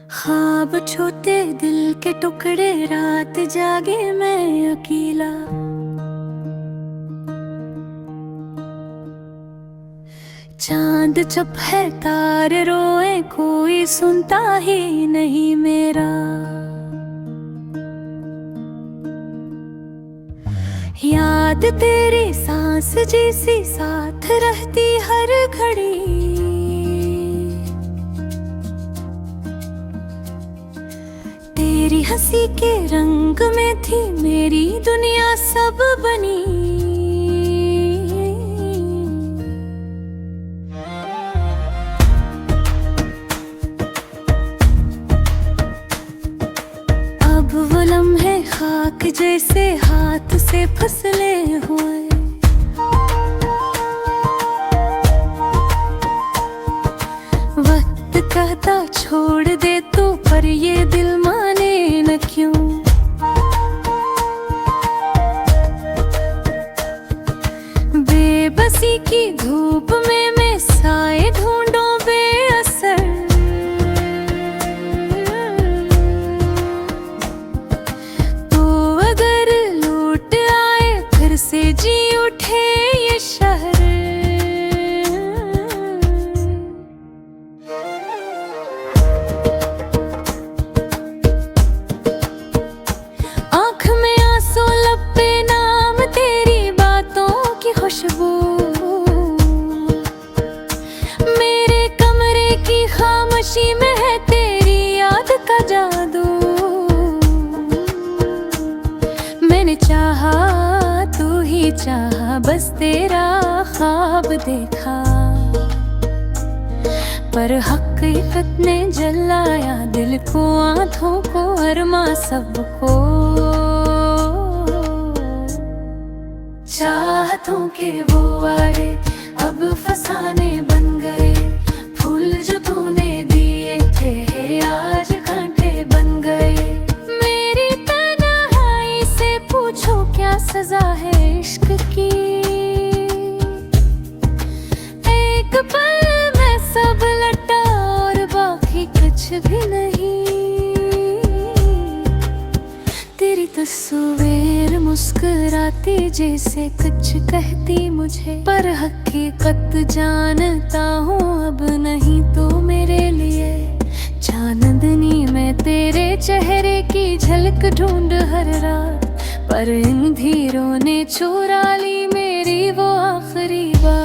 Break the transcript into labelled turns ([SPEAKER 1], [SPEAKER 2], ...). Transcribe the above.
[SPEAKER 1] ख्वाब छोटे दिल के टुकड़े, रात जागे मैं अकेला। चांद चुप है तारे रोए, कोई सुनता ही नहीं मेरा। याद तेरी सांस जैसी साथ रहती हर घड़ी। तेरी हंसी के रंग में थी मेरी दुनिया सब बनी। अब वो लम्हे खाक जैसे हाथ से फिसले हुए। वक्त कहता छोड़ दे तू, पर ये दिल माने न क्यों। बेबसी की धूप में मैं साए ढूंढूं बेअसर। तो अगर लौट आए फिर से जी उठे ये शहर। आँख में आंसू लब पे नाम तेरी बातों की खुशबू। मेरे कमरे की खामोशी में है तेरी याद का जादू। मैंने चाहा तू ही चाहा, बस तेरा ख्वाब देखा। पर हकीकत ने जलाया दिल को, आंखों को, अरमा सबको। चाहतों के वो आड़े अब फसाने बन गए। फूल जो तूने दिए थे आज कांटे बन गए। मेरी तन्हाई से पूछो क्या सजा है इश्क की। एक पल में सब लटा और बाकी कुछ भी नहीं। तेरी तस्वीर मुस्कुराती जैसे कुछ कहती मुझे, पर हकीकत जानता हूँ अब नहीं तो मेरे लिए। चांदनी में तेरे चेहरे की झलक ढूंढ हर रात, पर इन धीरों ने चुरा ली मेरी वो आखिरी बात।